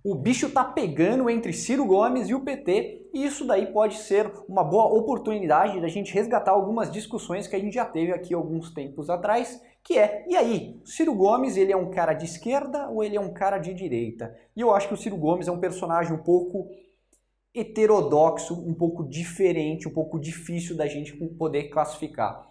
o bicho tá pegando entre Ciro Gomes e o PT, e isso daí pode ser uma boa oportunidade da gente resgatar algumas discussões que a gente já teve aqui alguns tempos atrás, que é, e aí, Ciro Gomes, ele é um cara de esquerda ou ele é um cara de direita? E eu acho que o Ciro Gomes é um personagem um pouco heterodoxo, um pouco diferente, um pouco difícil da gente poder classificar.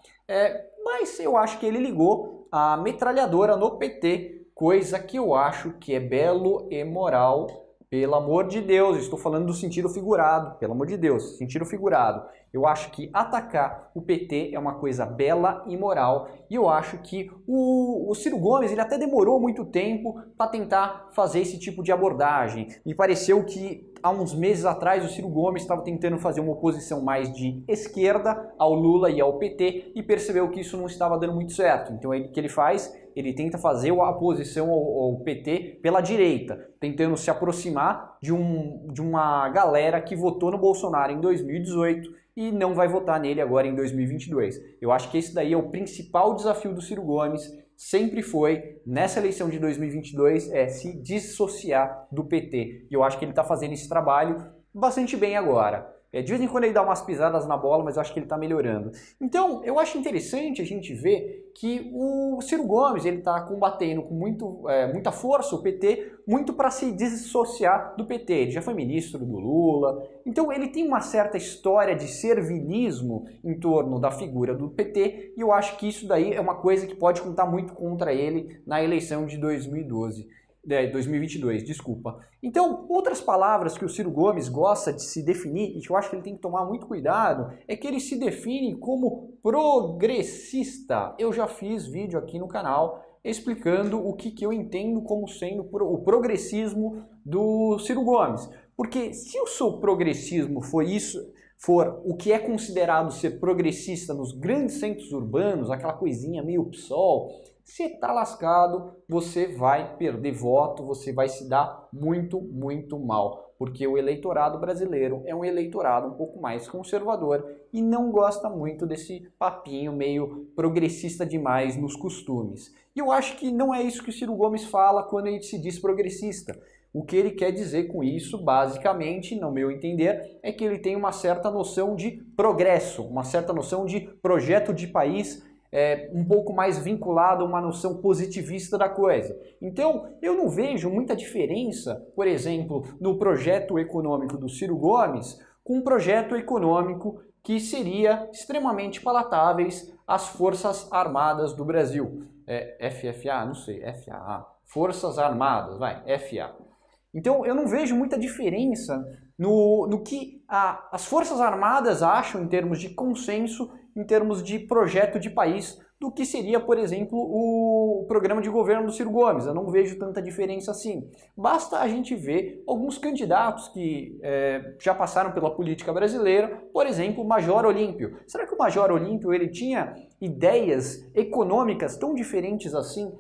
Mas eu acho que ele ligou a metralhadora no PT, coisa que eu acho que é belo e moral, pelo amor de Deus. Estou falando do sentido figurado, pelo amor de Deus, sentido figurado. Eu acho que atacar o PT é uma coisa bela e moral, e eu acho que o Ciro Gomes ele até demorou muito tempo para tentar fazer esse tipo de abordagem. Me pareceu que há uns meses atrás o Ciro Gomes estava tentando fazer uma oposição mais de esquerda ao Lula e ao PT e percebeu que isso não estava dando muito certo. Então o que ele faz? Ele tenta fazer a oposição ao PT pela direita, tentando se aproximar de uma galera que votou no Bolsonaro em 2018 e não vai votar nele agora em 2022. Eu acho que esse daí é o principal desafio do Ciro Gomes, sempre foi, nessa eleição de 2022, se dissociar do PT. E eu acho que ele está fazendo esse trabalho bastante bem agora. De vez em quando ele dá umas pisadas na bola, mas eu acho que ele está melhorando. Então, eu acho interessante a gente ver que o Ciro Gomes ele está combatendo com muita força o PT, muito para se dissociar do PT. Ele já foi ministro do Lula, então ele tem uma certa história de servilismo em torno da figura do PT, e eu acho que isso daí é uma coisa que pode contar muito contra ele na eleição de 2022, desculpa. Então, outras palavras que o Ciro Gomes gosta de se definir, e que eu acho que ele tem que tomar muito cuidado, é que ele se define como progressista. Eu já fiz vídeo aqui no canal explicando o que eu entendo como sendo o progressismo do Ciro Gomes. Porque se o seu progressismo for o que é considerado ser progressista nos grandes centros urbanos, aquela coisinha meio PSOL, você tá lascado, você vai perder voto, você vai se dar muito, muito mal. Porque o eleitorado brasileiro é um eleitorado um pouco mais conservador e não gosta muito desse papinho meio progressista demais nos costumes. E eu acho que não é isso que o Ciro Gomes fala quando ele se diz progressista. O que ele quer dizer com isso, basicamente, no meu entender, é que ele tem uma certa noção de progresso, uma certa noção de projeto de país, um pouco mais vinculado a uma noção positivista da coisa. Então, eu não vejo muita diferença, por exemplo, no projeto econômico do Ciro Gomes com um projeto econômico que seria extremamente palatáveis às Forças Armadas do Brasil. FFA? Não sei, FAA. Forças Armadas, vai, FA. Então, eu não vejo muita diferença no que as Forças Armadas acham em termos de consenso, em termos de projeto de país, do que seria, por exemplo, o programa de governo do Ciro Gomes. Eu não vejo tanta diferença assim. Basta a gente ver alguns candidatos que já passaram pela política brasileira, por exemplo, o Major Olímpio. Será que o Major Olímpio ele tinha ideias econômicas tão diferentes assim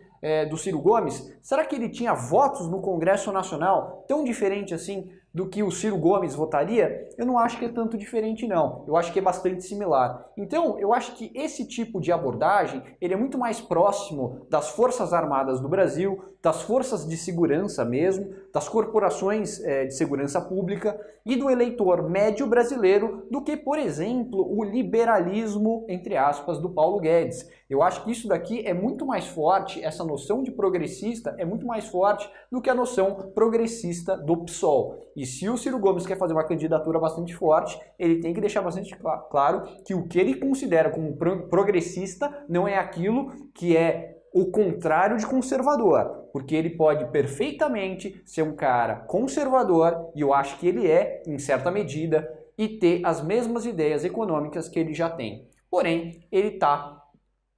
do Ciro Gomes? Será que ele tinha votos no Congresso Nacional tão diferente assim do que o Ciro Gomes votaria? Eu não acho que é tanto diferente não, eu acho que é bastante similar. Então, eu acho que esse tipo de abordagem, ele é muito mais próximo das Forças Armadas do Brasil, das forças de segurança mesmo, das corporações de segurança pública e do eleitor médio brasileiro do que, por exemplo, o liberalismo, entre aspas, do Paulo Guedes. Eu acho que isso daqui é muito mais forte, essa noção de progressista é muito mais forte do que a noção progressista do PSOL. E se o Ciro Gomes quer fazer uma candidatura bastante forte, ele tem que deixar bastante claro que o que ele considera como progressista não é aquilo que é o contrário de conservador, porque ele pode perfeitamente ser um cara conservador, e eu acho que ele é, em certa medida, e ter as mesmas ideias econômicas que ele já tem. Porém, ele está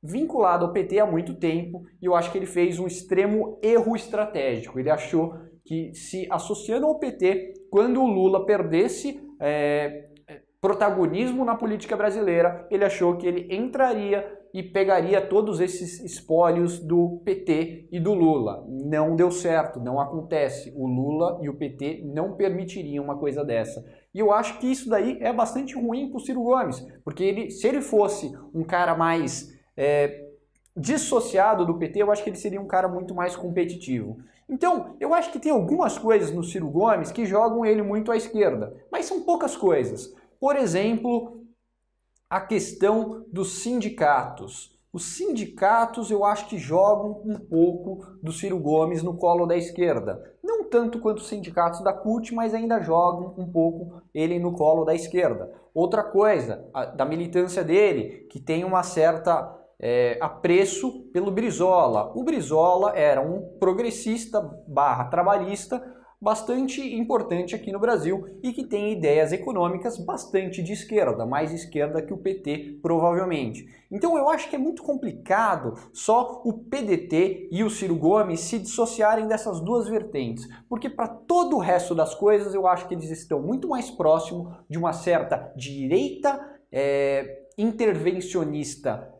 vinculado ao PT há muito tempo, e eu acho que ele fez um extremo erro estratégico. Ele achou que, se associando ao PT, quando o Lula perdesse protagonismo na política brasileira, ele achou que ele entraria e pegaria todos esses espólios do PT e do Lula. Não deu certo, não acontece. O Lula e o PT não permitiriam uma coisa dessa. E eu acho que isso daí é bastante ruim para o Ciro Gomes, porque se ele fosse um cara mais dissociado do PT, eu acho que ele seria um cara muito mais competitivo. Então, eu acho que tem algumas coisas no Ciro Gomes que jogam ele muito à esquerda, mas são poucas coisas. Por exemplo, a questão dos sindicatos. Os sindicatos eu acho que jogam um pouco do Ciro Gomes no colo da esquerda. Não tanto quanto os sindicatos da CUT, mas ainda jogam um pouco ele no colo da esquerda. Outra coisa, da militância dele, que tem uma certa apreço pelo Brizola. O Brizola era um progressista / trabalhista bastante importante aqui no Brasil e que tem ideias econômicas bastante de esquerda, mais de esquerda que o PT, provavelmente. Então eu acho que é muito complicado só o PDT e o Ciro Gomes se dissociarem dessas duas vertentes, porque para todo o resto das coisas eu acho que eles estão muito mais próximos de uma certa direita intervencionista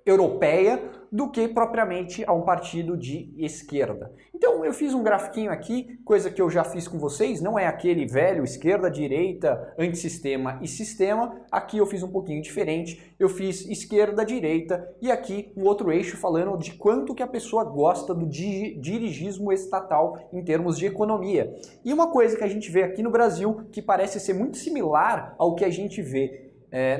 europeia do que propriamente a um partido de esquerda. Então eu fiz um grafiquinho aqui, coisa que eu já fiz com vocês, não é aquele velho esquerda, direita, antissistema e sistema. Aqui eu fiz um pouquinho diferente, eu fiz esquerda, direita e aqui um outro eixo falando de quanto que a pessoa gosta do dirigismo estatal em termos de economia. E uma coisa que a gente vê aqui no Brasil, que parece ser muito similar ao que a gente vê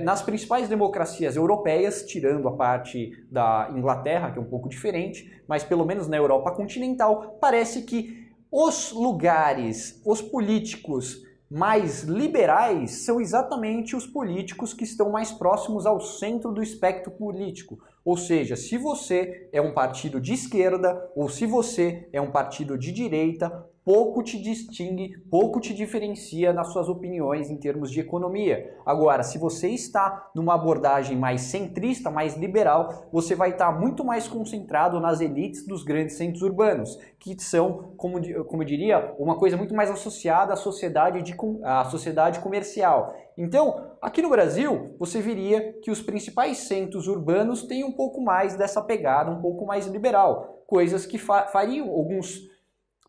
nas principais democracias europeias, tirando a parte da Inglaterra, que é um pouco diferente, mas pelo menos na Europa continental, parece que os lugares, os políticos mais liberais são exatamente os políticos que estão mais próximos ao centro do espectro político. Ou seja, se você é um partido de esquerda ou se você é um partido de direita, pouco te distingue, pouco te diferencia nas suas opiniões em termos de economia. Agora, se você está numa abordagem mais centrista, mais liberal, você vai estar muito mais concentrado nas elites dos grandes centros urbanos, que são, como eu diria, uma coisa muito mais associada à sociedade comercial. Então, aqui no Brasil, você veria que os principais centros urbanos têm um pouco mais dessa pegada, um pouco mais liberal, coisas que fariam alguns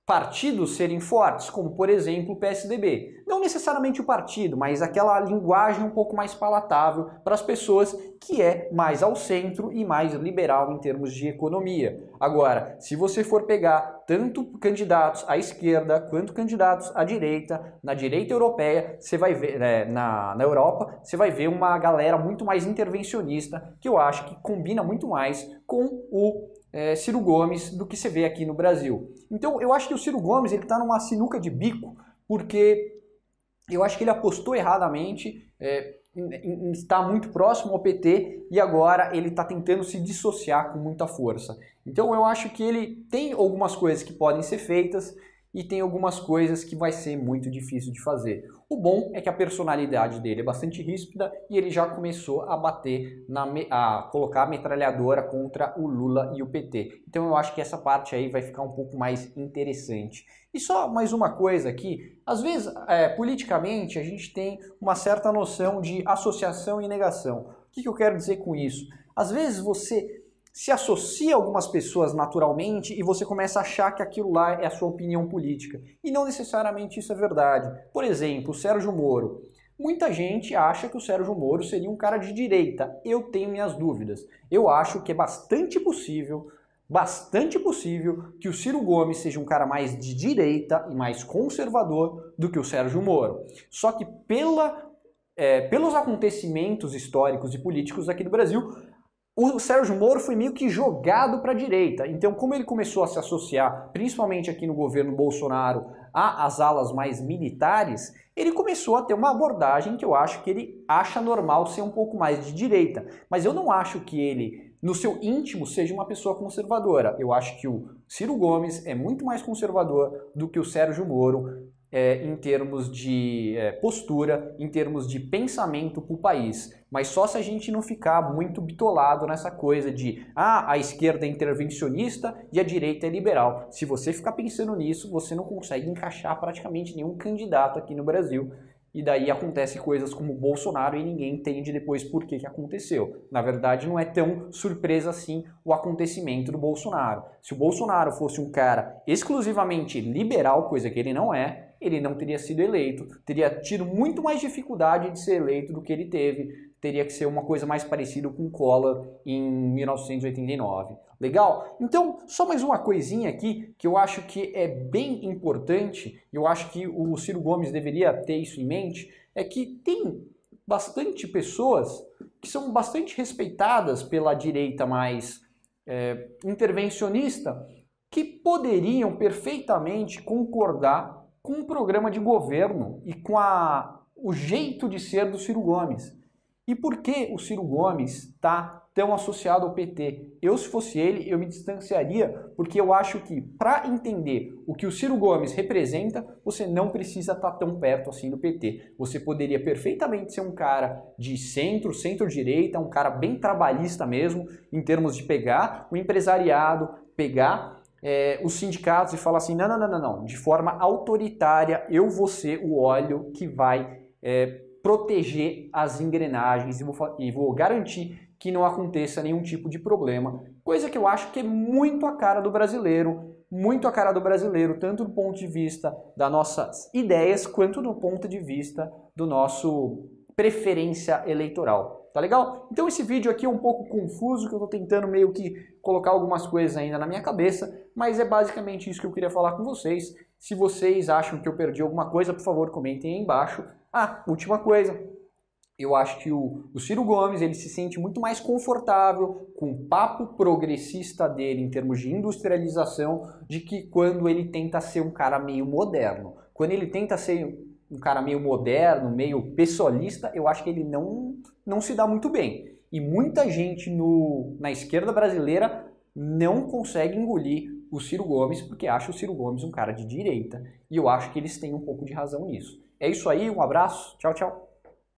partidos serem fortes, como por exemplo o PSDB. Não necessariamente o partido, mas aquela linguagem um pouco mais palatável para as pessoas, que é mais ao centro e mais liberal em termos de economia. Agora, se você for pegar tanto candidatos à esquerda quanto candidatos à direita, na direita europeia, você vai ver, na Europa, você vai ver uma galera muito mais intervencionista, que eu acho que combina muito mais com o Ciro Gomes do que você vê aqui no Brasil. Então eu acho que o Ciro Gomes está numa sinuca de bico, porque eu acho que ele apostou erradamente em estar muito próximo ao PT e agora ele está tentando se dissociar com muita força. Então eu acho que ele tem algumas coisas que podem ser feitas e tem algumas coisas que vai ser muito difícil de fazer. O bom é que a personalidade dele é bastante ríspida e ele já começou a bater, a colocar a metralhadora contra o Lula e o PT. Então eu acho que essa parte aí vai ficar um pouco mais interessante. E só mais uma coisa aqui, às vezes politicamente a gente tem uma certa noção de associação e negação. O que eu quero dizer com isso? Às vezes você se associa a algumas pessoas naturalmente e você começa a achar que aquilo lá é a sua opinião política. E não necessariamente isso é verdade. Por exemplo, o Sérgio Moro. Muita gente acha que o Sérgio Moro seria um cara de direita. Eu tenho minhas dúvidas. Eu acho que é bastante possível que o Ciro Gomes seja um cara mais de direita e mais conservador do que o Sérgio Moro. Só que pelos acontecimentos históricos e políticos aqui do Brasil, o Sérgio Moro foi meio que jogado para a direita. Então, como ele começou a se associar, principalmente aqui no governo Bolsonaro, às alas mais militares, ele começou a ter uma abordagem que eu acho que ele acha normal ser um pouco mais de direita. Mas eu não acho que ele, no seu íntimo, seja uma pessoa conservadora. Eu acho que o Ciro Gomes é muito mais conservador do que o Sérgio Moro, em termos de postura, em termos de pensamento para o país. Mas só se a gente não ficar muito bitolado nessa coisa de a esquerda é intervencionista e a direita é liberal. Se você ficar pensando nisso, você não consegue encaixar praticamente nenhum candidato aqui no Brasil. E daí acontece coisas como o Bolsonaro e ninguém entende depois por que aconteceu. Na verdade, não é tão surpresa assim o acontecimento do Bolsonaro. Se o Bolsonaro fosse um cara exclusivamente liberal, coisa que ele não é, ele não teria sido eleito, teria tido muito mais dificuldade de ser eleito do que ele teve teria que ser uma coisa mais parecida com Collor em 1989. Legal? Então, só mais uma coisinha aqui que eu acho que é bem importante, e eu acho que o Ciro Gomes deveria ter isso em mente, é que tem bastante pessoas que são bastante respeitadas pela direita mais intervencionista, que poderiam perfeitamente concordar com o programa de governo e com o jeito de ser do Ciro Gomes. E por que o Ciro Gomes está tão associado ao PT? Eu, se fosse ele, eu me distanciaria, porque eu acho que para entender o que o Ciro Gomes representa, você não precisa estar tão perto assim do PT. Você poderia perfeitamente ser um cara de centro, centro-direita, um cara bem trabalhista mesmo, em termos de pegar o empresariado, pegar os sindicatos e falar assim, não, de forma autoritária eu vou ser o óleo que vai proteger as engrenagens e vou garantir que não aconteça nenhum tipo de problema, coisa que eu acho que é muito a cara do brasileiro, tanto do ponto de vista das nossas ideias, quanto do ponto de vista do nosso preferência eleitoral. Tá legal? Então esse vídeo aqui é um pouco confuso, que eu tô tentando meio que colocar algumas coisas ainda na minha cabeça, mas é basicamente isso que eu queria falar com vocês. Se vocês acham que eu perdi alguma coisa, por favor, comentem aí embaixo. Ah, última coisa. Eu acho que o Ciro Gomes ele se sente muito mais confortável com o papo progressista dele em termos de industrialização de que quando ele tenta ser um cara meio moderno. Quando ele tenta ser um cara meio moderno, meio pessoalista, eu acho que ele não se dá muito bem. E muita gente na esquerda brasileira não consegue engolir o Ciro Gomes porque acha o Ciro Gomes um cara de direita. E eu acho que eles têm um pouco de razão nisso. É isso aí, um abraço, tchau, tchau.